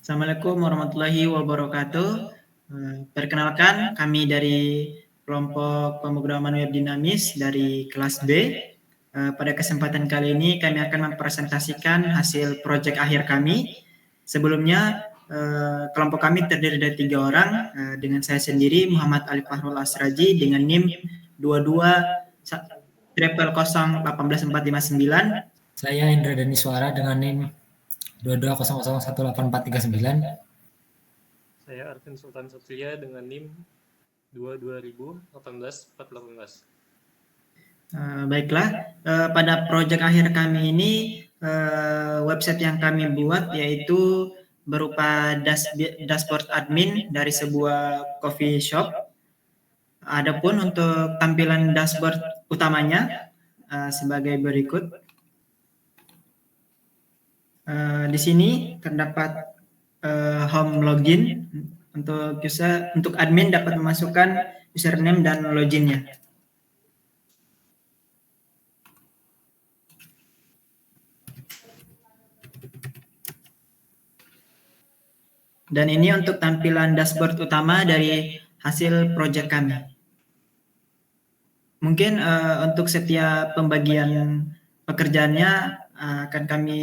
Assalamualaikum warahmatullahi wabarakatuh. Perkenalkan, kami dari kelompok pemrograman web dinamis dari kelas B. Pada kesempatan kali ini kami akan mempresentasikan hasil proyek akhir kami. Sebelumnya, kelompok kami terdiri dari 3 orang, dengan saya sendiri Muhammad Ali Fahrul Asraji dengan NIM 22 Saya Indra Daniswara dengan NIM 2200184399. Saya Arvin Sultan Satria dengan NIM 22018418. Baiklah, pada proyek akhir kami ini website yang kami buat yaitu berupa dashboard admin dari sebuah coffee shop. Adapun untuk tampilan dashboard utamanya sebagai berikut. Di sini terdapat home login untuk admin dapat memasukkan username dan loginnya. Dan ini untuk tampilan dashboard utama dari hasil proyek kami. Mungkin untuk setiap pembagian pekerjaannya akan kami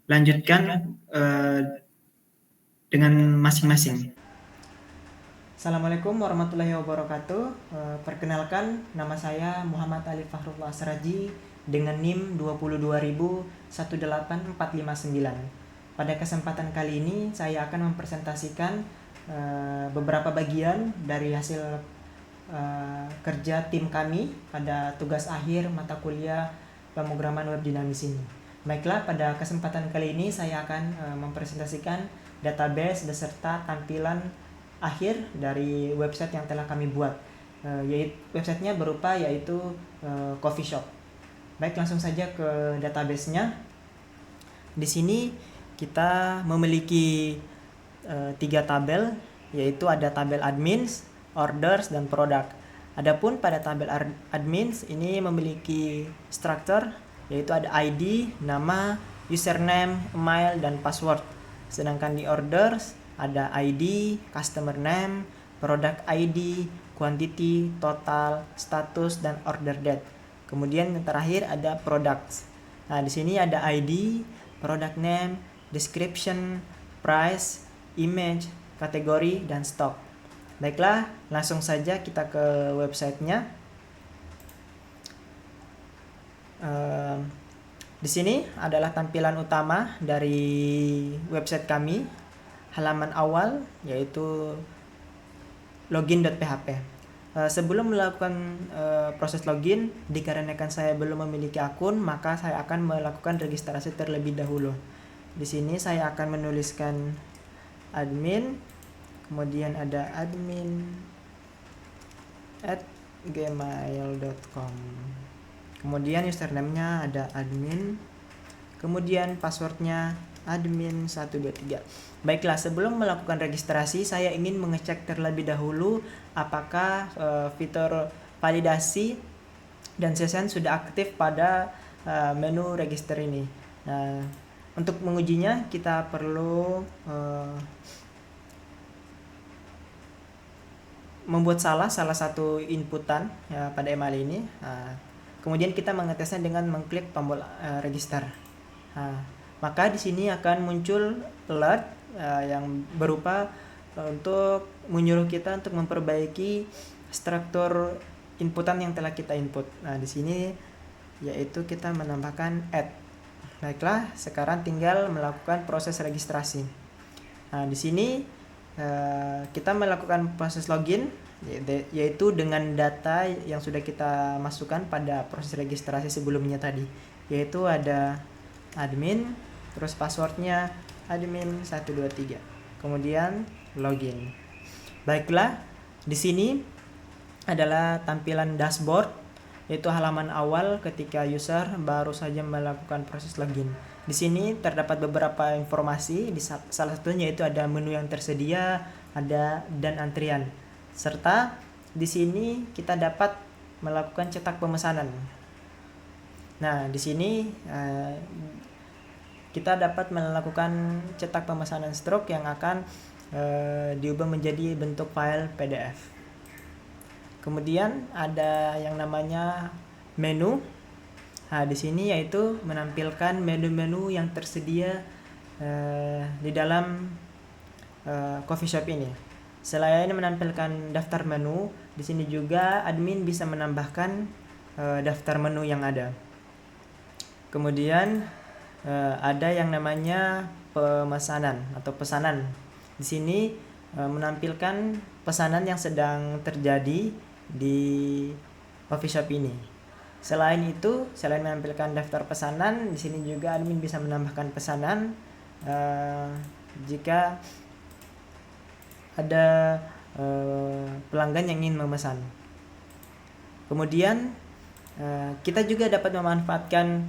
lanjutkan dengan masing-masing. Assalamualaikum warahmatullahi wabarakatuh. Perkenalkan, nama saya Muhammad Ali Fahrul Asraji dengan NIM 220018459. Pada kesempatan kali ini saya akan mempresentasikan beberapa bagian dari hasil kerja tim kami pada tugas akhir mata kuliah pemrograman web dinamis ini. Baiklah, pada kesempatan kali ini saya akan mempresentasikan database beserta tampilan akhir dari website yang telah kami buat. Yaitu websitenya berupa coffee shop. Baik, langsung saja ke database-nya. Di sini kita memiliki 3 tabel, yaitu ada tabel admins, orders, dan produk. Adapun pada tabel admins ini memiliki struktur, yaitu ada ID, nama, username, email, dan password. Sedangkan di orders ada ID, customer name, product ID, quantity, total, status, dan order date. Kemudian yang terakhir ada products. Nah, di sini ada ID, product name, description, price, image, kategori, dan stock. Baiklah, langsung saja kita ke websitenya. Di sini adalah tampilan utama dari website kami. Halaman awal yaitu login.php. Sebelum melakukan proses login, dikarenakan saya belum memiliki akun, maka saya akan melakukan registrasi terlebih dahulu. Di sini saya akan menuliskan admin, kemudian ada admin@gmail.com. Kemudian username-nya ada admin, kemudian passwordnya admin123. Baiklah, sebelum melakukan registrasi saya ingin mengecek terlebih dahulu apakah fitur validasi dan session sudah aktif pada menu register ini. Nah, untuk mengujinya kita perlu membuat salah satu inputan pada email ini. Kemudian kita mengetesnya dengan mengklik tombol register. Maka di sini akan muncul alert yang berupa untuk menyuruh kita untuk memperbaiki struktur inputan yang telah kita input. Nah, di sini yaitu kita menambahkan add. Baiklah, sekarang tinggal melakukan proses registrasi. Nah, di sini kita melakukan proses login, yaitu dengan data yang sudah kita masukkan pada proses registrasi sebelumnya tadi, yaitu ada admin, terus passwordnya admin123, kemudian login. Baiklah, di sini adalah tampilan dashboard, yaitu halaman awal ketika user baru saja melakukan proses login. Di sini terdapat beberapa informasi, di salah satunya yaitu ada menu yang tersedia, dan antrian. Serta di sini kita dapat melakukan cetak pemesanan. Nah, di sini kita dapat melakukan cetak pemesanan stroke yang akan diubah menjadi bentuk file PDF. Kemudian ada yang namanya menu. Nah, di sini yaitu menampilkan menu-menu yang tersedia di dalam coffee shop ini. Selain menampilkan daftar menu, di sini juga admin bisa menambahkan daftar menu yang ada. Kemudian ada yang namanya pemesanan atau pesanan. Di sini menampilkan pesanan yang sedang terjadi di coffee shop ini. Selain itu, selain menampilkan daftar pesanan, di sini juga admin bisa menambahkan pesanan jika ada pelanggan yang ingin memesan. Kemudian kita juga dapat memanfaatkan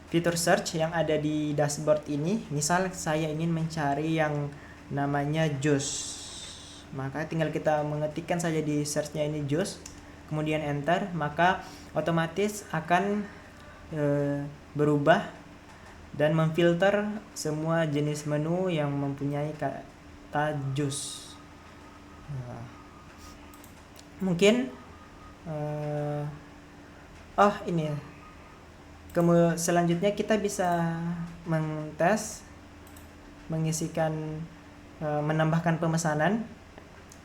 fitur search yang ada di dashboard ini. Misal saya ingin mencari yang namanya jus, maka tinggal kita mengetikkan saja di searchnya ini jus, kemudian enter, maka otomatis akan berubah dan memfilter semua jenis menu yang mempunyai kata jus. Mungkin ini selanjutnya kita bisa mengisikan menambahkan pemesanan,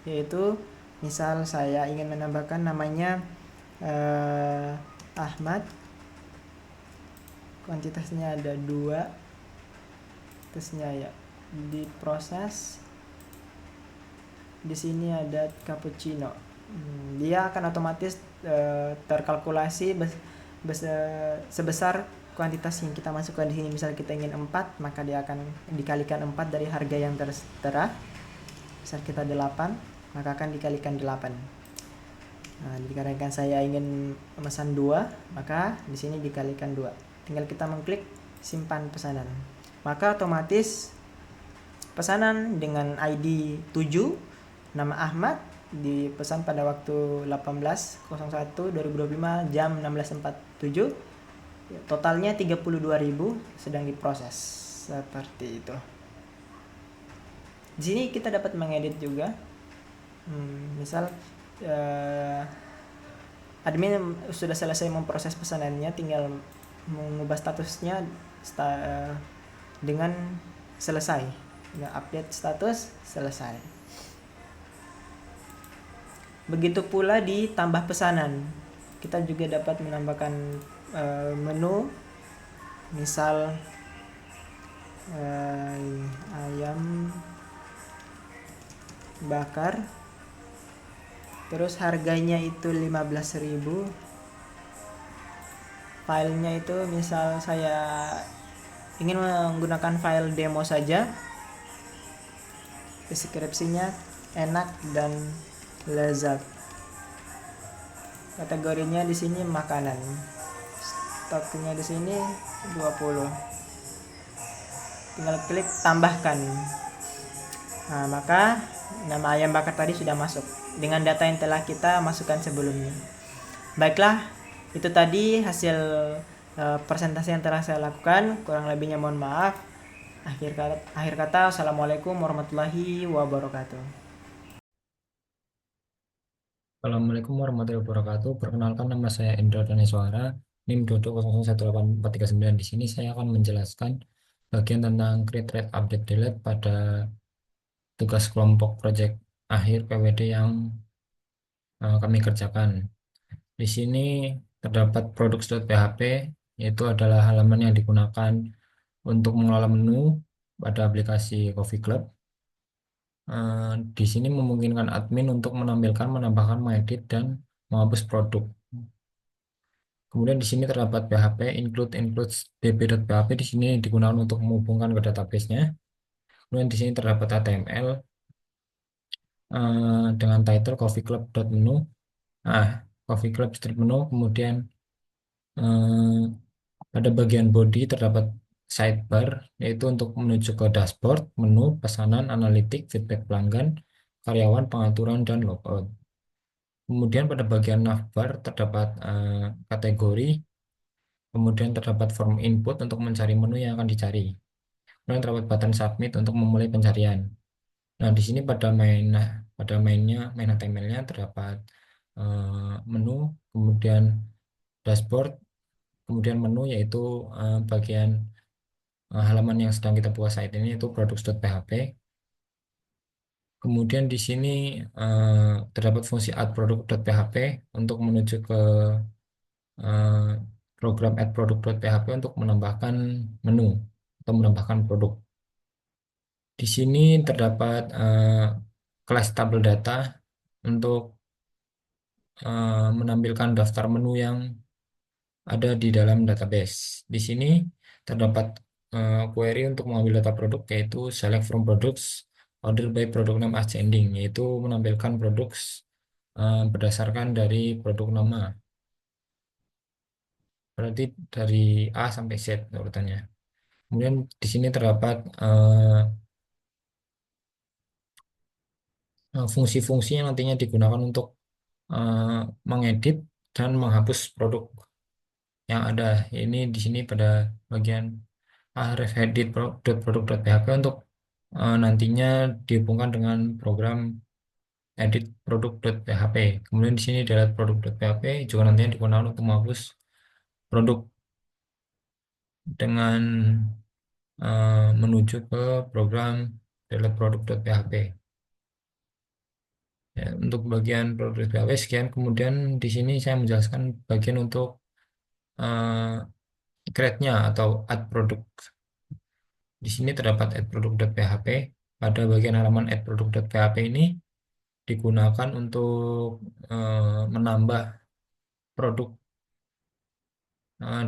yaitu misal saya ingin menambahkan namanya Ahmad, kuantitasnya ada 2, terusnya ya diproses. Di sini ada cappuccino. Dia akan otomatis terkalkulasi sebesar kuantitas yang kita masukkan di sini. Misal kita ingin 4, maka dia akan dikalikan 4 dari harga yang tertera. Misal kita 8, maka akan dikalikan 8. Nah, dikarenakan saya ingin memesan 2, maka di sini dikalikan 2. Tinggal kita mengklik simpan pesanan. Maka otomatis pesanan dengan ID 7, nama Ahmad, dipesan pada waktu 18.01.2025 jam 16.47. Totalnya 32.000 sedang diproses. Seperti itu. Di sini kita dapat mengedit juga. Misal admin sudah selesai memproses pesanannya, tinggal mengubah statusnya dengan selesai. Update status selesai. Begitu pula di tambah pesanan, kita juga dapat menambahkan menu. Misal ayam bakar, terus harganya itu 15.000. Filenya itu misal saya ingin menggunakan file demo saja. Deskripsinya enak dan lezat. Kategorinya di sini makanan. Stoknya di sini 20. Tinggal klik tambahkan. Nah, maka nama ayam bakar tadi sudah masuk dengan data yang telah kita masukkan sebelumnya. Baiklah, itu tadi hasil presentasi yang telah saya lakukan. Kurang lebihnya mohon maaf. Akhir kata, assalamualaikum warahmatullahi wabarakatuh. Assalamualaikum warahmatullahi wabarakatuh. Perkenalkan, nama saya Indra Daniswara, NIM Dodo 018439. Di sini saya akan menjelaskan bagian tentang create, read, update, delete pada tugas kelompok project akhir PWD yang kami kerjakan. Di sini terdapat products.php, yaitu adalah halaman yang digunakan untuk mengelola menu pada aplikasi Coffee Club. Di sini memungkinkan admin untuk menampilkan, menambahkan, mengedit, dan menghapus produk. Kemudian di sini terdapat PHP includes db.php. Di sini digunakan untuk menghubungkan ke database-nya. Kemudian di sini terdapat HTML dengan title coffeeclub.menu. Coffee Club strip menu. Kemudian pada bagian body terdapat sidebar, yaitu untuk menuju ke dashboard, menu, pesanan, analitik, feedback pelanggan, karyawan, pengaturan, dan logout. Kemudian pada bagian navbar terdapat kategori, Kemudian terdapat form input untuk mencari menu yang akan dicari. Kemudian terdapat button submit untuk memulai pencarian. Nah, di sini pada main HTML-nya terdapat menu, kemudian dashboard, kemudian menu yaitu bagian halaman yang sedang kita buat saat ini yaitu products.php. Kemudian di sini terdapat fungsi add product.php untuk menuju ke eh, program add product.php untuk menambahkan menu atau menambahkan produk. Di sini terdapat kelas tabel data untuk menampilkan daftar menu yang ada di dalam database. Di sini terdapat query untuk mengambil data produk yaitu select from products order by product name ascending, yaitu menampilkan produk berdasarkan dari produk nama. Berarti dari A sampai Z urutannya. Kemudian di sini terdapat fungsi-fungsi yang nantinya digunakan untuk mengedit dan menghapus produk yang ada. Ini di sini pada bagian edit produk.php untuk nantinya dihubungkan dengan program edit produk.php. Kemudian di sini delete produk.php juga nantinya digunakan untuk menghapus produk dengan menuju ke program delete produk.php. Ya, untuk bagian produk.php sekian. Kemudian di sini saya menjelaskan bagian untuk create-nya atau add product. Di sini terdapat add product.php. Pada bagian halaman add product.php ini digunakan untuk menambah produk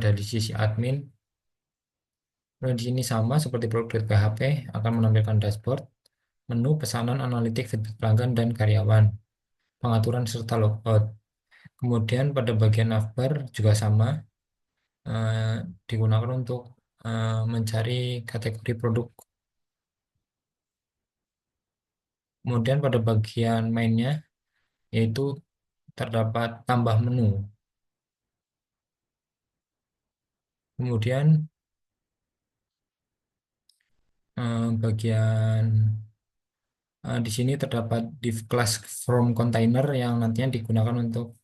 dari sisi admin. Nah, di sini sama seperti produk.php akan menampilkan dashboard, menu, pesanan, analitik, feedback pelanggan, dan karyawan, pengaturan serta logout. Kemudian pada bagian navbar juga sama, digunakan untuk mencari kategori produk. Kemudian pada bagian mainnya yaitu terdapat tambah menu. Kemudian bagian di sini terdapat div class from container yang nantinya digunakan untuk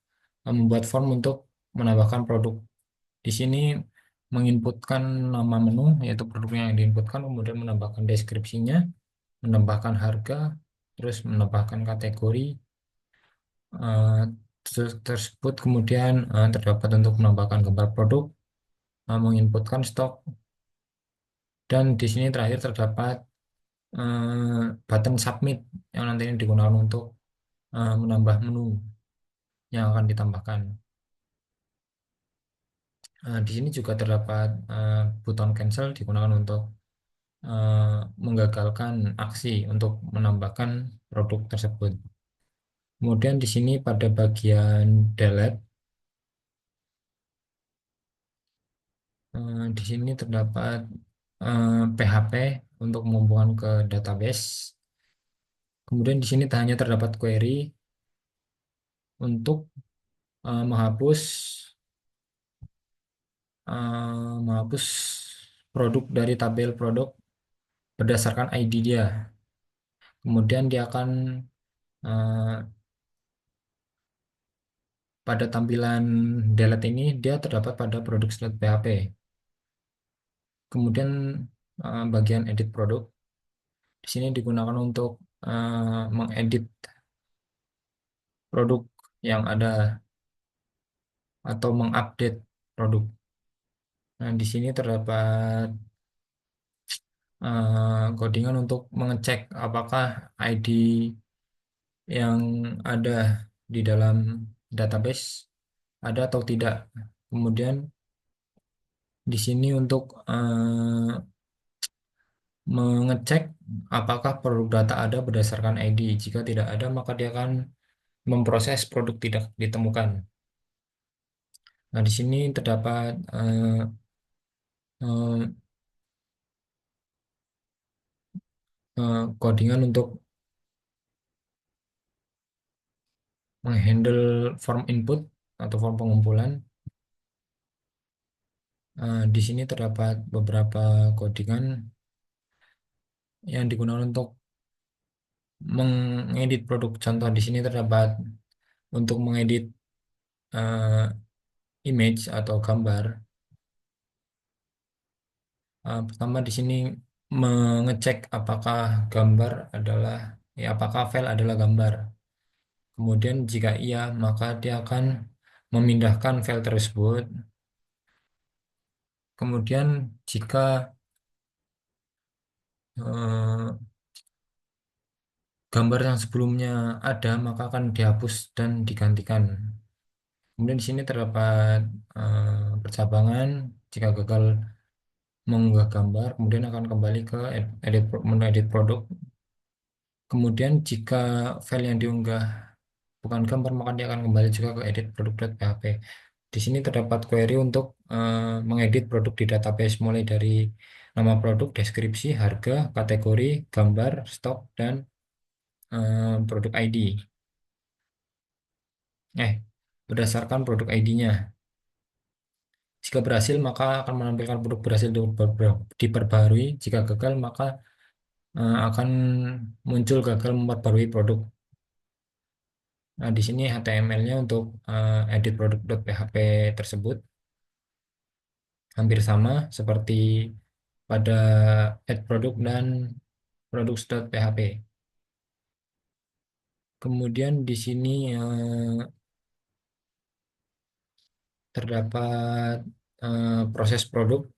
membuat form untuk menambahkan produk. Di sini menginputkan nama menu yaitu produknya yang diinputkan, kemudian menambahkan deskripsinya, menambahkan harga, terus menambahkan kategori tersebut, kemudian terdapat untuk menambahkan gambar produk, menginputkan stok, dan di sini terakhir terdapat button submit yang nantinya digunakan untuk menambah menu yang akan ditambahkan. Di sini juga terdapat button cancel digunakan untuk menggagalkan aksi untuk menambahkan produk tersebut. Kemudian di sini pada bagian delete, di sini terdapat PHP untuk menghubungkan ke database. Kemudian di sini hanya terdapat query untuk menghapus menghapus produk dari tabel produk berdasarkan ID dia. Kemudian dia akan pada tampilan delete ini dia terdapat pada products.php. Kemudian bagian edit produk di sini digunakan untuk mengedit produk yang ada atau mengupdate produk. Nah, di sini terdapat codingan untuk mengecek apakah ID yang ada di dalam database ada atau tidak. Kemudian di sini untuk mengecek apakah produk data ada berdasarkan ID. Jika tidak ada, maka dia akan memproses produk tidak ditemukan. Nah, di sini terdapat codingan untuk menghandle form input atau form pengumpulan. Di sini terdapat beberapa codingan yang digunakan untuk mengedit produk. Contoh di sini terdapat untuk mengedit eh, image atau gambar. Pertama di sini mengecek apakah gambar adalah apakah file adalah gambar. Kemudian jika iya, maka dia akan memindahkan file tersebut. Kemudian jika eh, gambar yang sebelumnya ada, maka akan dihapus dan digantikan. Kemudian di sini terdapat percabangan. Jika gagal mengunggah gambar, kemudian akan kembali ke menu edit produk. Kemudian jika file yang diunggah bukan gambar, maka dia akan kembali juga ke edit produk.php. Di sini terdapat query untuk mengedit produk di database mulai dari nama produk, deskripsi, harga, kategori, gambar, stok, dan produk ID. Berdasarkan produk ID-nya. Jika berhasil, maka akan menampilkan produk berhasil diperbarui. Jika gagal, maka akan muncul gagal memperbarui produk. Nah, di sini HTML-nya untuk edit produk.php tersebut hampir sama seperti pada add produk dan products.php. Kemudian di sini terdapat proses produk.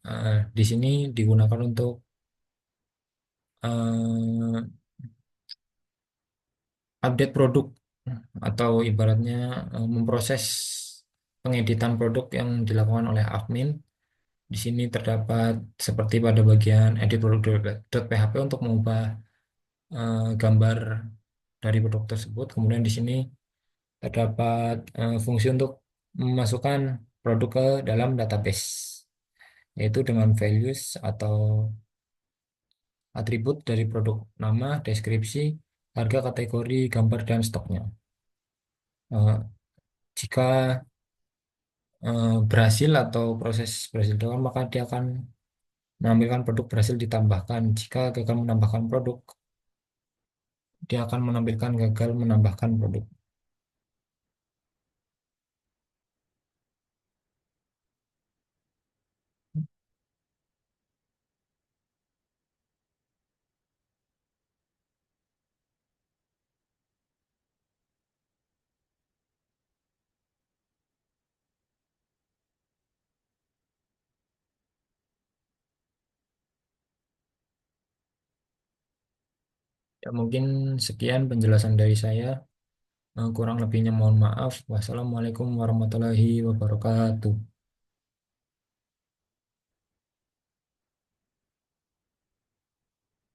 Di sini digunakan untuk update produk atau ibaratnya memproses pengeditan produk yang dilakukan oleh admin. Di sini terdapat seperti pada bagian edit produk.php untuk mengubah gambar dari produk tersebut. Kemudian di sini terdapat fungsi untuk memasukkan produk ke dalam database, yaitu dengan values atau atribut dari produk, nama, deskripsi, harga, kategori, gambar, dan stoknya. Jika berhasil atau proses berhasil dilakukan, maka dia akan menampilkan produk berhasil ditambahkan. Jika gagal menambahkan produk, dia akan menampilkan gagal menambahkan produk. Ya, mungkin sekian penjelasan dari saya. Kurang lebihnya mohon maaf. Wassalamualaikum warahmatullahi wabarakatuh.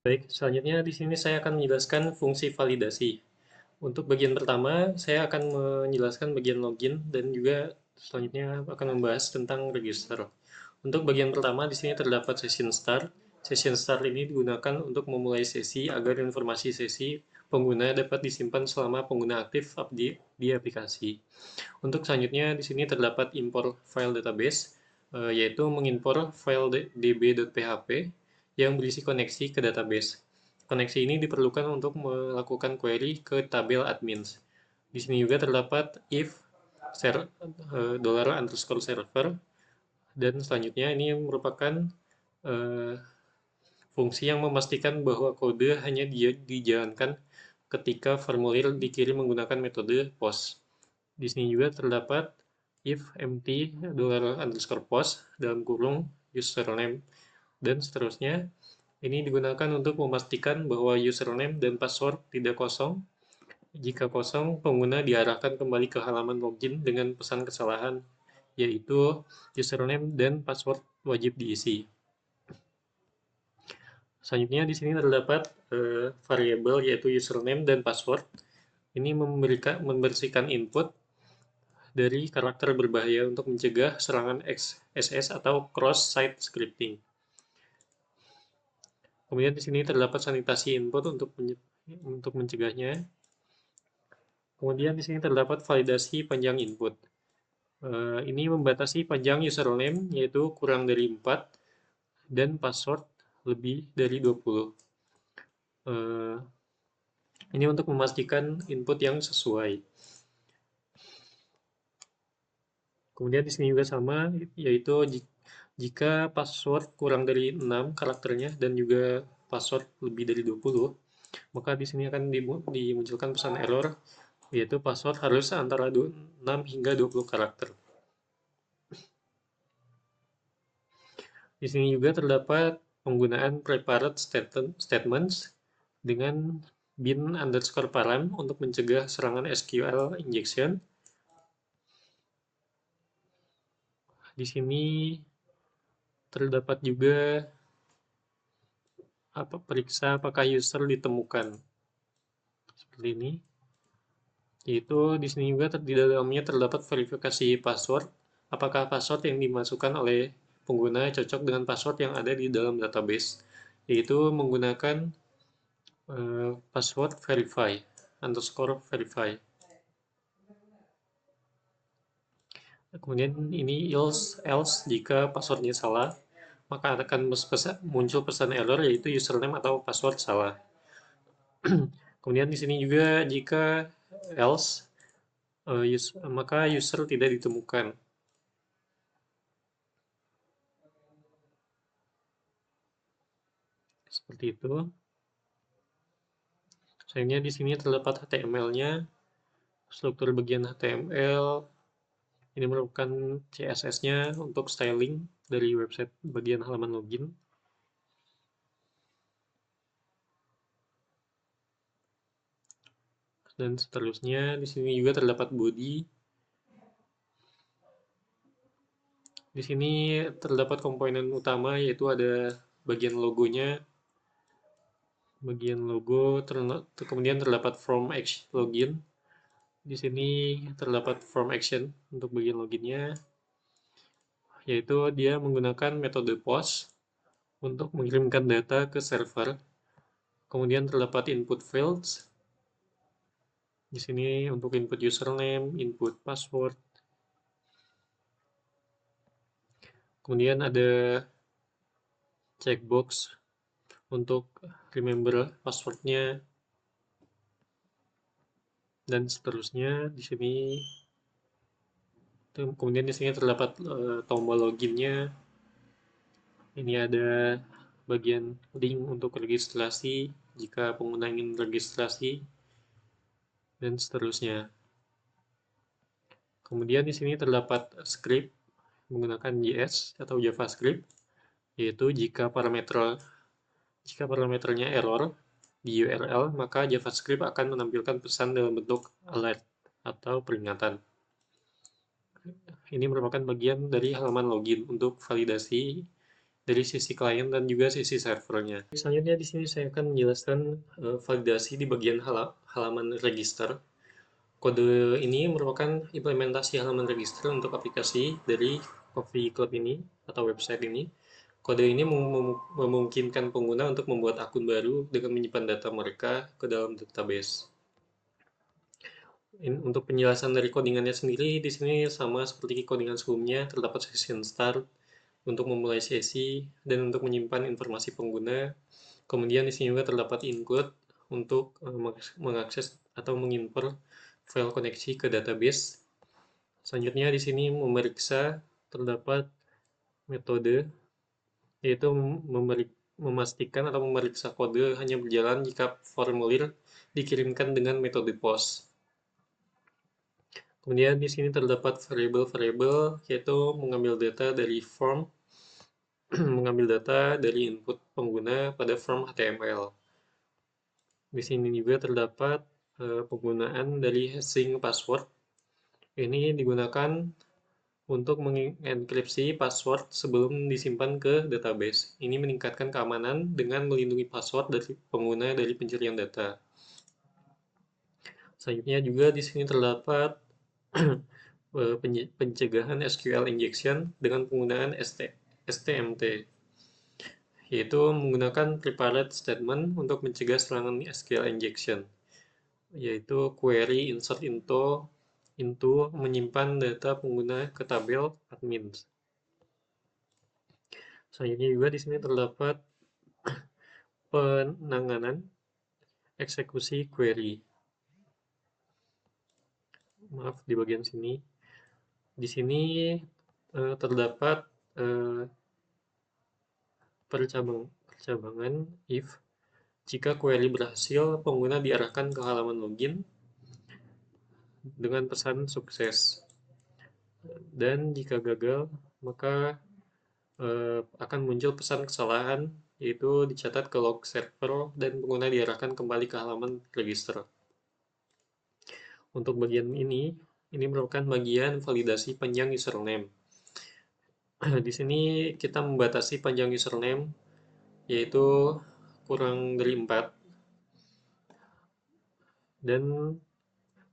Baik, selanjutnya di sini saya akan menjelaskan fungsi validasi. Untuk bagian pertama, saya akan menjelaskan bagian login dan juga selanjutnya akan membahas tentang register. Untuk bagian pertama, di sini terdapat session start. Session start ini digunakan untuk memulai sesi agar informasi sesi pengguna dapat disimpan selama pengguna aktif di aplikasi. Untuk selanjutnya, di sini terdapat import file database, yaitu mengimpor file db.php yang berisi koneksi ke database. Koneksi ini diperlukan untuk melakukan query ke tabel admins. Di sini juga terdapat if $_server, dan selanjutnya ini merupakan fungsi yang memastikan bahwa kode hanya dijalankan ketika formulir dikirim menggunakan metode POST. Di sini juga terdapat if empty $_post dalam kurung username dan seterusnya. Ini digunakan untuk memastikan bahwa username dan password tidak kosong. Jika kosong, pengguna diarahkan kembali ke halaman login dengan pesan kesalahan, yaitu username dan password wajib diisi. Selanjutnya di sini terdapat variabel yaitu username dan password. Ini membersihkan input dari karakter berbahaya untuk mencegah serangan XSS atau cross-site scripting. Kemudian di sini terdapat sanitasi input untuk mencegahnya. Kemudian di sini terdapat validasi panjang input. Ini membatasi panjang username, yaitu kurang dari 4, dan password lebih dari 20. Eh, Ini untuk memastikan input yang sesuai. Kemudian di sini juga sama, yaitu jika password kurang dari 6 karakternya dan juga password lebih dari 20, maka di sini akan dimunculkan pesan error, yaitu password harus antara 6 hingga 20 karakter. Di sini juga terdapat penggunaan prepared statements dengan bin_param untuk mencegah serangan SQL injection. Di sini terdapat juga periksa apakah user ditemukan. Seperti ini. Yaitu di sini juga di dalamnya terdapat verifikasi password. Apakah password yang dimasukkan oleh pengguna cocok dengan password yang ada di dalam database. Yaitu menggunakan password verify _verify. Kemudian ini else jika passwordnya salah, maka akan muncul pesan error yaitu username atau password salah. Kemudian di sini juga jika else, maka user tidak ditemukan. Seperti itu. Sayangnya di sini terdapat HTML-nya, struktur bagian HTML. Ini merupakan CSS-nya untuk styling dari website bagian halaman login. Dan seterusnya di sini juga terdapat body. Di sini terdapat komponen utama yaitu ada bagian logonya, bagian logo, kemudian terdapat form action login. Di sini terdapat form action untuk bagian loginnya, yaitu dia menggunakan metode POST untuk mengirimkan data ke server. Kemudian terdapat input fields. Di sini untuk input username, input password. Kemudian ada checkbox untuk remember passwordnya, dan seterusnya. Di sini kemudian di sini terdapat tombol loginnya. Ini ada bagian link untuk registrasi jika pengguna ingin registrasi, dan seterusnya. Kemudian di sini terdapat script menggunakan JS atau JavaScript, yaitu jika parameternya error di URL, maka JavaScript akan menampilkan pesan dalam bentuk alert atau peringatan. Ini merupakan bagian dari halaman login untuk validasi dari sisi klien dan juga sisi servernya. Selanjutnya di sini saya akan menjelaskan validasi di bagian halaman register. Kode ini merupakan implementasi halaman register untuk aplikasi dari Coffee Club ini atau website ini. Kode ini memungkinkan pengguna untuk membuat akun baru dengan menyimpan data mereka ke dalam database. Untuk penjelasan dari codingannya sendiri, di sini sama seperti codingan sebelumnya, terdapat session start untuk memulai sesi dan untuk menyimpan informasi pengguna. Kemudian di sini juga terdapat include untuk mengakses atau mengimport file koneksi ke database. Selanjutnya di sini memeriksa, terdapat metode, yaitu memastikan atau memeriksa kode hanya berjalan jika formulir dikirimkan dengan metode POST. Kemudian di sini terdapat variabel-variabel, yaitu mengambil data dari form, mengambil data dari input pengguna pada form HTML. Di sini juga terdapat penggunaan dari hashing password. Ini digunakan untuk mengenkripsi password sebelum disimpan ke database. Ini meningkatkan keamanan dengan melindungi password dari pengguna dari pencurian data. Selanjutnya juga di sini terdapat pencegahan SQL injection dengan penggunaan STMT, yaitu menggunakan prepared statement untuk mencegah serangan SQL injection, yaitu query insert into into menyimpan data pengguna ke tabel admin. Selanjutnya juga di sini terdapat penanganan eksekusi query. Maaf di bagian sini. Di sini terdapat percabangan if jika query berhasil, pengguna diarahkan ke halaman login dengan pesan sukses. Dan jika gagal, maka akan muncul pesan kesalahan, yaitu dicatat ke log server dan pengguna diarahkan kembali ke halaman register. Untuk bagian ini merupakan bagian validasi panjang username. Di sini kita membatasi panjang username, yaitu kurang dari 4 dan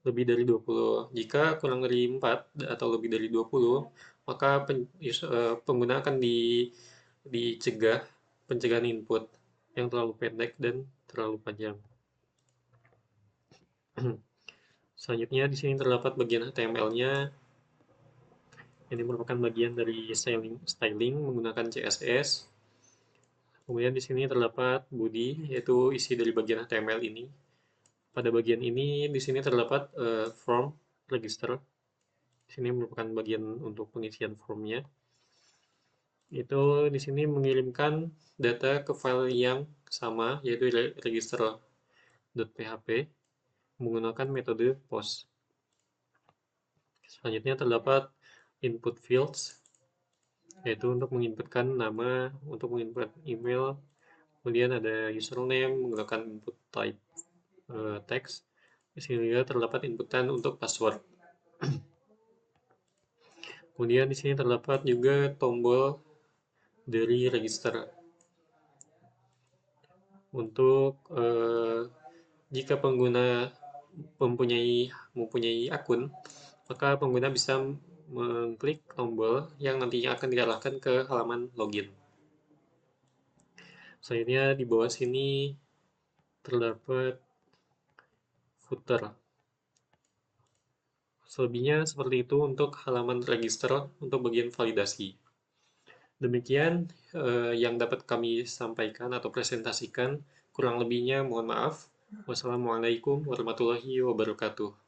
lebih dari 20. Jika kurang dari 4 atau lebih dari 20, maka pengguna akan dicegah pencegahan input yang terlalu pendek dan terlalu panjang. Selanjutnya di sini terdapat bagian HTML-nya. Ini merupakan bagian dari styling menggunakan CSS. Kemudian di sini terdapat body, yaitu isi dari bagian HTML ini. Pada bagian ini di sini terdapat form register. Di sini merupakan bagian untuk pengisian formnya. Itu di sini mengirimkan data ke file yang sama, yaitu register.php menggunakan metode post. Selanjutnya terdapat input fields, yaitu untuk menginputkan nama, untuk menginput email. Kemudian ada username menggunakan input type text. Di sini juga terdapat inputan untuk password. Kemudian di sini terdapat juga tombol dari register. Untuk jika pengguna mempunyai akun, maka pengguna bisa mengklik tombol yang nantinya akan diarahkan ke halaman login. Selanjutnya di bawah sini terdapat footer. Selebihnya seperti itu untuk halaman register untuk bagian validasi. Demikian yang dapat kami sampaikan atau presentasikan. Kurang lebihnya mohon maaf. Wassalamualaikum warahmatullahi wabarakatuh.